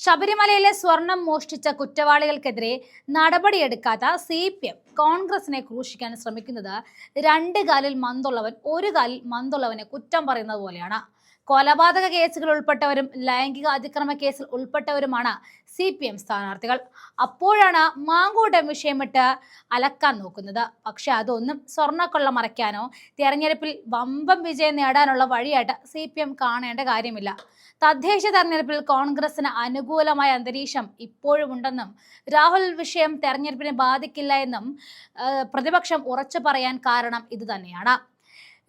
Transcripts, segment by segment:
ശബരിമലയിലെ സ്വർണം മോഷ്ടിച്ച കുറ്റവാളികൾക്കെതിരെ നടപടിയെടുക്കാത്ത CPM കോൺഗ്രസിനെ ക്രൂശിക്കാൻ ശ്രമിക്കുന്നത് രണ്ട് കാലിൽ മന്തുള്ളവൻ ഒരു കാലിൽ മന്തുള്ളവനെ കുറ്റം പറയുന്നത് പോലെയാണ്. കൊലപാതക കേസുകൾ ഉൾപ്പെട്ടവരും ലൈംഗിക അതിക്രമ കേസിൽ ഉൾപ്പെട്ടവരുമാണ് CPM സ്ഥാനാർത്ഥികൾ. അപ്പോഴാണ് മാങ്കൂട്ടം വിഷയമിട്ട് അലക്കാൻ നോക്കുന്നത്. പക്ഷെ അതൊന്നും സ്വർണ്ണക്കൊള്ള മറയ്ക്കാനോ തെരഞ്ഞെടുപ്പിൽ വമ്പം വിജയം നേടാനുള്ള വഴിയായിട്ട് CPM കാണേണ്ട കാര്യമില്ല. തദ്ദേശ തെരഞ്ഞെടുപ്പിൽ കോൺഗ്രസിന് അനുകൂലമായ അന്തരീക്ഷം ഇപ്പോഴും ഉണ്ടെന്നും രാഹുൽ വിഷയം തെരഞ്ഞെടുപ്പിനെ ബാധിക്കില്ല എന്നും പ്രതിപക്ഷം ഉറച്ചു പറയാൻ കാരണം ഇത് തന്നെയാണ്.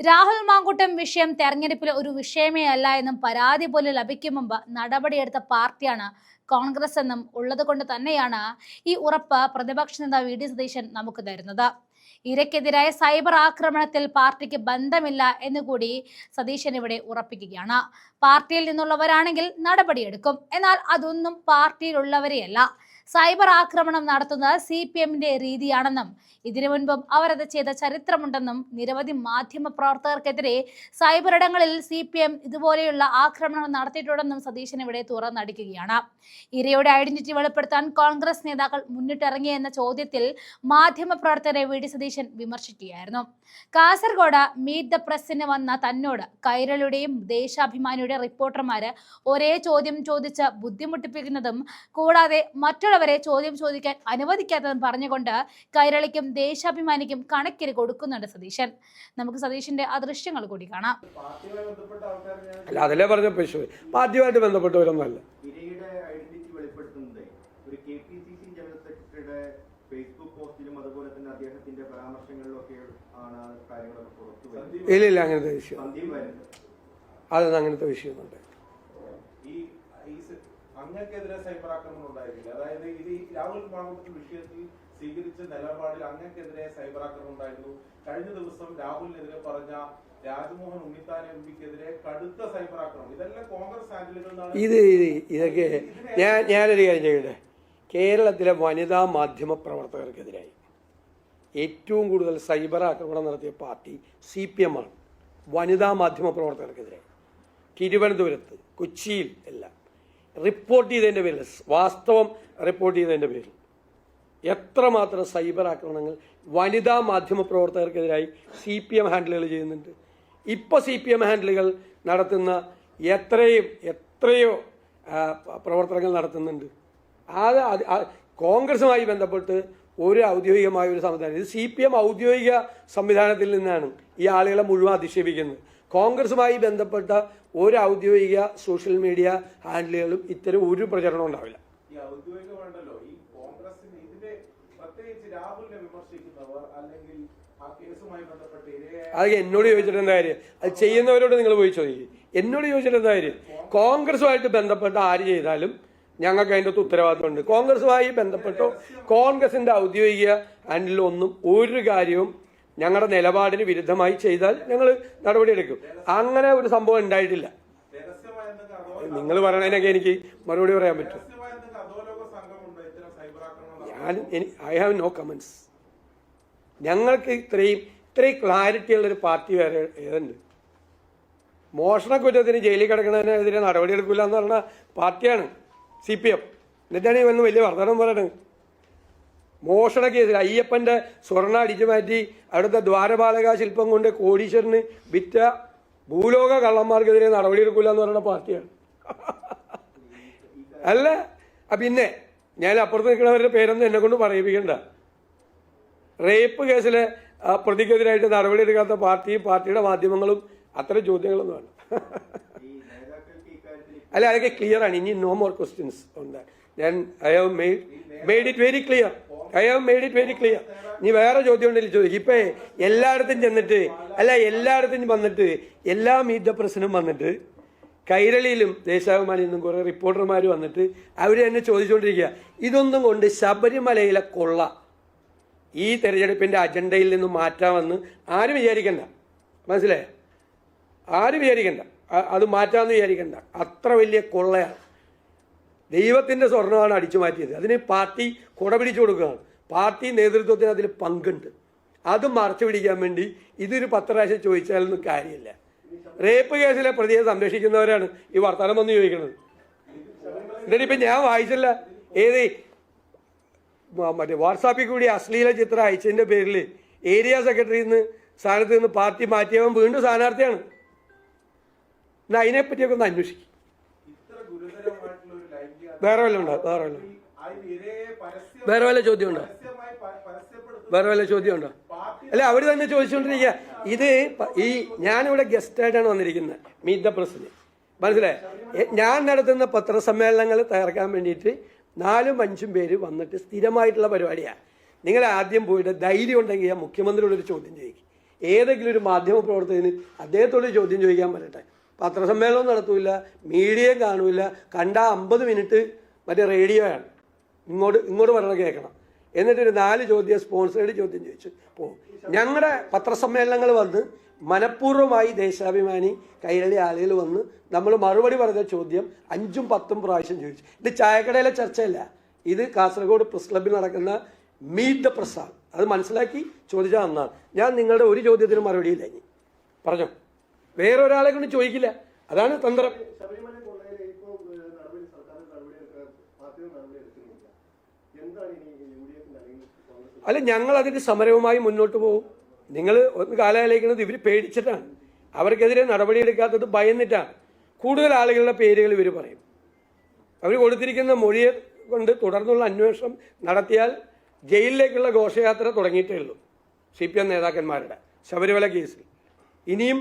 രാഹുൽ മാങ്കൂട്ടം വിഷയം തെരഞ്ഞെടുപ്പിലെ ഒരു വിഷയമേ അല്ല എന്നും പരാതി പോലും ലഭിക്കും മുമ്പ് നടപടിയെടുത്ത പാർട്ടിയാണ് കോൺഗ്രസ് എന്നും ഉള്ളത് കൊണ്ട് തന്നെയാണ് ഈ ഉറപ്പ് പ്രതിപക്ഷ നേതാവ് VD സതീശൻ നമുക്ക് തരുന്നത്. ഇരയ്ക്കെതിരായ സൈബർ ആക്രമണത്തിൽ പാർട്ടിക്ക് ബന്ധമില്ല എന്നുകൂടി സതീശൻ ഇവിടെ ഉറപ്പിക്കുകയാണ്. പാർട്ടിയിൽ നിന്നുള്ളവരാണെങ്കിൽ നടപടിയെടുക്കും, എന്നാൽ അതൊന്നും പാർട്ടിയിലുള്ളവരെയല്ല. സൈബർ ആക്രമണം നടത്തുന്നത് CPMന്റെ രീതിയാണെന്നും ഇതിനു മുൻപും അവരത് ചെയ്ത ചരിത്രമുണ്ടെന്നും നിരവധി മാധ്യമ പ്രവർത്തകർക്കെതിരെ സൈബർ ഇടങ്ങളിൽ CPM ഇതുപോലെയുള്ള ആക്രമണം നടത്തിയിട്ടുണ്ടെന്നും സതീശൻ ഇവിടെ തുറന്നടിക്കുകയാണ്. ഇരയുടെ ഐഡന്റിറ്റി വെളിപ്പെടുത്താൻ കോൺഗ്രസ് നേതാക്കൾ മുന്നിട്ടിറങ്ങിയെന്ന ചോദ്യത്തിൽ മാധ്യമ പ്രവർത്തകരെ VD സതീശൻ വിമർശിക്കുകയായിരുന്നു. കാസർഗോഡ് മീറ്റ് ദ പ്രസിന് വന്ന തന്നോട് കൈരളിയുടെയും ദേശാഭിമാനിയുടെ റിപ്പോർട്ടർമാര് ഒരേ ചോദ്യം ചോദിച്ച് ബുദ്ധിമുട്ടിപ്പിക്കുന്നതും കൂടാതെ മറ്റുള്ളവരെ ചോദ്യം ചോദിക്കാൻ അനുവദിക്കാത്തതും പറഞ്ഞുകൊണ്ട് കൈരളിക്കും ദേശാഭിമാനിക്കും കണക്കിന് കൊടുക്കുന്നുണ്ട് സതീശൻ. നമുക്ക് സതീശന്റെ ആ ദൃശ്യങ്ങൾ കൂടി കാണാം. അല്ല, അതല്ലേ പറഞ്ഞ പാർട്ടിയുമായിട്ട് ബന്ധപ്പെട്ടവരൊന്നല്ല. ഇല്ല, അങ്ങനത്തെ വിഷയം അതൊന്നും അങ്ങനത്തെ വിഷയമൊന്നുണ്ട്. അങ്ങക്കെതിരെ സൈബർ ആക്രമണം ഉണ്ടായിരുന്നില്ല. അതായത് ഇത് രാഹുൽ മാങ്കൂട്ടത്തിൽ വിഷയത്തിൽ സ്വീകരിച്ച നിലപാടിൽ അങ്ങക്കെതിരെ സൈബർ ആക്രമണം ഉണ്ടായിരുന്നു. കഴിഞ്ഞ ദിവസം രാഹുലിനെതിരെ പറഞ്ഞ രാജ്മോഹൻ ഉണ്ണിത്താൻ MPക്കെതിരെ കടുത്ത സൈബർ ആക്രമണം. ഇതെല്ലാം കോൺഗ്രസ് ഹാൻഡിലുകളാണ്. ഇതൊക്കെ ഞാനൊരു കാര്യം ചെയ്യട്ടെ. കേരളത്തിലെ വനിതാ മാധ്യമ പ്രവർത്തകർക്കെതിരായി ഏറ്റവും കൂടുതൽ സൈബർ ആക്രമണം നടത്തിയ പാർട്ടി CPM ആണ്. വനിതാ മാധ്യമ പ്രവർത്തകർക്കെതിരെ തിരുവനന്തപുരത്ത്, കൊച്ചിയിൽ എല്ലാം റിപ്പോർട്ട് ചെയ്തതിൻ്റെ പേരിൽ, വാസ്തവം റിപ്പോർട്ട് ചെയ്തതിൻ്റെ പേരിൽ എത്രമാത്രം സൈബർ ആക്രമണങ്ങൾ വനിതാ മാധ്യമ പ്രവർത്തകർക്കെതിരായി CPM ഹാൻഡിലുകൾ ചെയ്യുന്നുണ്ട്. ഇപ്പോൾ CPM ഹാൻഡിലുകൾ നടത്തുന്ന എത്രയോ പ്രവർത്തനങ്ങൾ നടത്തുന്നുണ്ട്. അത് കോൺഗ്രസുമായി ബന്ധപ്പെട്ട് ഒരു ഔദ്യോഗികമായ ഒരു സംവിധാനം, ഇത് CPM ഔദ്യോഗിക സംവിധാനത്തിൽ നിന്നാണ് ഈ ആളുകളെ മുഴുവൻ അധിക്ഷേപിക്കുന്നത്. കോൺഗ്രസുമായി ബന്ധപ്പെട്ട ഒരു ഔദ്യോഗിക സോഷ്യൽ മീഡിയ ഹാൻഡിലുകളും ഇത്തരം ഒരു പ്രചരണം ഉണ്ടാവില്ല. അത് എന്നോട് ചോദിച്ചിട്ട് എന്താ കാര്യം? അത് ചെയ്യുന്നവരോട് നിങ്ങൾ പോയി ചോദിക്കും. എന്നോട് ചോദിച്ചിട്ട് എന്താ കാര്യം? കോൺഗ്രസുമായിട്ട് ബന്ധപ്പെട്ട ആര് ചെയ്താലും ഞങ്ങൾക്ക് അതിൻ്റെ ഒത്ത് ഉത്തരവാദിത്തമുണ്ട്. കോൺഗ്രസുമായി ബന്ധപ്പെട്ടോ കോൺഗ്രസിന്റെ ഔദ്യോഗിക ഹാൻഡിലൊന്നും ഒരു കാര്യവും ഞങ്ങളുടെ നിലപാടിന് വിരുദ്ധമായി ചെയ്താൽ ഞങ്ങൾ നടപടിയെടുക്കും. അങ്ങനെ ഒരു സംഭവം ഉണ്ടായിട്ടില്ല. നിങ്ങൾ പറയണതിനൊക്കെ എനിക്ക് മറുപടി പറയാൻ പറ്റും. I have no comments. ഞങ്ങൾക്ക് ഇത്രയും ക്ലാരിറ്റി ഉള്ളൊരു പാർട്ടി വേറെ ഏതുണ്ട്? മോഷണ കുറ്റത്തിന് ജയിലിൽ കിടക്കുന്നതിനെതിരെ നടപടിയെടുക്കില്ല എന്ന് പറഞ്ഞ പാർട്ടിയാണ് CPM. എന്നിട്ടാണ് ഇവന്ന് വലിയ വർധനം പറയണത്. മോഷണ കേസിൽ അയ്യപ്പന്റെ സ്വർണ്ണ അടിച്ചു മാറ്റി അവിടുത്തെ ദ്വാരപാലക ശില്പം കൊണ്ട് കോടീശ്വരന് വിറ്റ ഭൂലോക കള്ളന്മാർക്കെതിരെ നടപടിയെടുക്കില്ല എന്ന് പറയുന്ന പാർട്ടിയാണ്. അല്ല, പിന്നെ ഞാൻ അപ്പുറത്ത് നിൽക്കുന്നവരുടെ പേരൊന്നും എന്നെ കൊണ്ട് പറയിപ്പിക്കണ്ട. റേപ്പ് കേസിലെ പ്രതിക്കെതിരായിട്ട് നടപടിയെടുക്കാത്ത പാർട്ടിയും പാർട്ടിയുടെ മാധ്യമങ്ങളും അത്തരം ചോദ്യങ്ങളൊന്നും വേണ്ട. അല്ല, അതൊക്കെ ക്ലിയർ ആണ്. ഇനി no more questions on that. ഞാൻ I have made it very clear. ഇനി വേറെ ചോദ്യം ഉണ്ടെങ്കിൽ ചോദിക്കും. ഇപ്പൊ എല്ലായിടത്തും ചെന്നിട്ട്, എല്ലായിടത്തും വന്നിട്ട്, എല്ലാ മീറ്റ് ദ പ്രസിനും വന്നിട്ട്, കൈരളിയിലും ദേശാഭിമാനിയിൽ നിന്നും കുറെ റിപ്പോർട്ടർമാർ വന്നിട്ട് അവർ തന്നെ ചോദിച്ചുകൊണ്ടിരിക്കുക, ഇതൊന്നും കൊണ്ട് ശബരിമലയിലെ കൊള്ള ഈ തെരഞ്ഞെടുപ്പിന്റെ അജണ്ടയിൽ നിന്നും മാറ്റാമെന്ന് ആരും വിചാരിക്കണ്ട. മനസ്സിലായോ? ആരും വിചാരിക്കണ്ട, അത് മാറ്റാമെന്ന് വിചാരിക്കണ്ട. അത്ര വലിയ കൊള്ളയാണ്. ദൈവത്തിന്റെ സ്വർണ്ണമാണ് അടിച്ചു മാറ്റിയത്. അതിന് പാർട്ടി കുടപിടിച്ചു കൊടുക്കുകയാണ്. പാർട്ടി നേതൃത്വത്തിന് അതിൽ പങ്കുണ്ട്. അത് മറച്ചു പിടിക്കാൻ വേണ്ടി ഇതൊരു 10 പ്രാവശ്യം ചോദിച്ചാലൊന്നും കാര്യമില്ല. റേപ്പ് കേസിലെ പ്രതിയെ സംരക്ഷിക്കുന്നവരാണ് ഈ വർത്തമാനം വന്ന് ചോദിക്കുന്നത്. എന്നിട്ട് ഇപ്പം ഞാൻ വായിച്ചില്ല ഏത് മറ്റേ വാട്സാപ്പിൽ കൂടി അശ്ലീല ചിത്രം അയച്ചതിൻ്റെ പേരിൽ ഏരിയ സെക്രട്ടറിയിൽ നിന്ന് സ്ഥാനത്ത് നിന്ന് പാർട്ടി മാറ്റിയവൻ വീണ്ടും സ്ഥാനാർത്ഥിയാണ്. എന്നാൽ അതിനെപ്പറ്റിയൊക്കെ ഒന്ന് അന്വേഷിക്കും. വേറെ വല്ല ഉണ്ടോ? വേറെ വല്ല ചോദ്യം ഉണ്ടോ? വേറെ വല്ല ചോദ്യം ഉണ്ടോ? അല്ല, അവർ തന്നെ ചോദിച്ചുകൊണ്ടിരിക്കുക. ഇത് ഈ ഞാനിവിടെ ഗസ്റ്റായിട്ടാണ് വന്നിരിക്കുന്നത്, മീറ്റ് ദ പ്രസിന്, മനസ്സിലായി. ഞാൻ നടത്തുന്ന പത്രസമ്മേളനങ്ങൾ തയ്യാറാക്കാൻ വേണ്ടിയിട്ട് 4-5 പേര് വന്നിട്ട് സ്ഥിരമായിട്ടുള്ള പരിപാടിയാണ്. നിങ്ങൾ ആദ്യം പോയിട്ട് ധൈര്യം ഉണ്ടെങ്കിൽ ആ മുഖ്യമന്ത്രിയോട് ഒരു ചോദ്യം ചോദിക്കും. ഏതെങ്കിലും ഒരു മാധ്യമ പ്രവർത്തകന് അദ്ദേഹത്തോട് ചോദ്യം ചോദിക്കാൻ പറ്റട്ടെ. പത്രസമ്മേളനം നടത്തൂല, മീഡിയയും കാണൂല, കണ്ട 50 മിനിറ്റ് മറ്റേ റേഡിയോയാണ്. ഇങ്ങോട്ട് പറഞ്ഞത് കേൾക്കണം. എന്നിട്ടൊരു 4 ചോദ്യം സ്പോൺസേഡ് ചോദ്യം ചോദിച്ചു പോകും. ഞങ്ങളുടെ പത്രസമ്മേളനങ്ങൾ വന്ന് മനഃപൂർവ്വമായി ദേശാഭിമാനി കൈരളി ആളുകൾ വന്ന് നമ്മൾ മറുപടി പറഞ്ഞ ചോദ്യം 5-10 പ്രാവശ്യം ചോദിച്ചു. ഇത് ചായക്കടയിലെ ചർച്ചയല്ല, ഇത് കാസർഗോഡ് പ്രസ് ക്ലബ്ബിൽ നടക്കുന്ന മീറ്റ് ദ പ്രസ്സാണ്. അത് മനസ്സിലാക്കി ചോദിച്ചാൽ നന്നാണ്. ഞാൻ നിങ്ങളുടെ ഒരു ചോദ്യത്തിന് മറുപടിയില്ല. ഇനി പറഞ്ഞോ, വേറൊരാളെ കൊണ്ട് ചോദിക്കില്ല. അതാണ് തന്ത്രം. അല്ല, ഞങ്ങൾ അതിന് സമരവുമായി മുന്നോട്ട് പോകും. നിങ്ങൾ ഒന്ന് കാലാലോചിക്കുന്നത് ഇവർ പേടിച്ചിട്ടാണ്. അവർക്കെതിരെ നടപടിയെടുക്കാത്തത് ഭയന്നിട്ടാണ്. കൂടുതൽ ആളുകളുടെ പേരുകൾ ഇവർ പറയും. അവർ കൊടുത്തിരിക്കുന്ന മൊഴിയെ കൊണ്ട് തുടർന്നുള്ള അന്വേഷണം നടത്തിയാൽ ജയിലിലേക്കുള്ള ഘോഷയാത്ര തുടങ്ങിയിട്ടേ ഉള്ളൂ. CPM നേതാക്കന്മാരുടെ ശബരിമല കേസിൽ ഇനിയും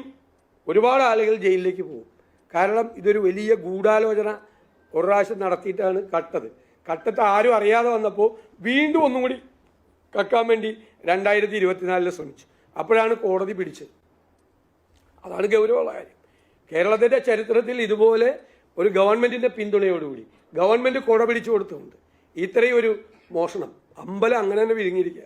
ഒരുപാട് ആളുകൾ ജയിലിലേക്ക് പോകും. കാരണം ഇതൊരു വലിയ ഗൂഢാലോചന ഒരു പ്രാവശ്യം നടത്തിയിട്ടാണ് കട്ടത്. കട്ടത്ത് ആരും അറിയാതെ വന്നപ്പോൾ വീണ്ടും ഒന്നും കൂടി കക്കാൻ വേണ്ടി 2024 ശ്രമിച്ചു. അപ്പോഴാണ് കോടതി പിടിച്ചത്. അതാണ് ഗൗരവമുള്ള കാര്യം. കേരളത്തിൻ്റെ ചരിത്രത്തിൽ ഇതുപോലെ ഒരു ഗവൺമെൻറ്റിൻ്റെ പിന്തുണയോടുകൂടി ഗവൺമെൻറ് കൊട പിടിച്ചു കൊടുത്തുകൊണ്ട് ഇത്രയും ഒരു മോഷണം, അമ്പലം അങ്ങനെ തന്നെ വിഴുങ്ങിയിരിക്കുക.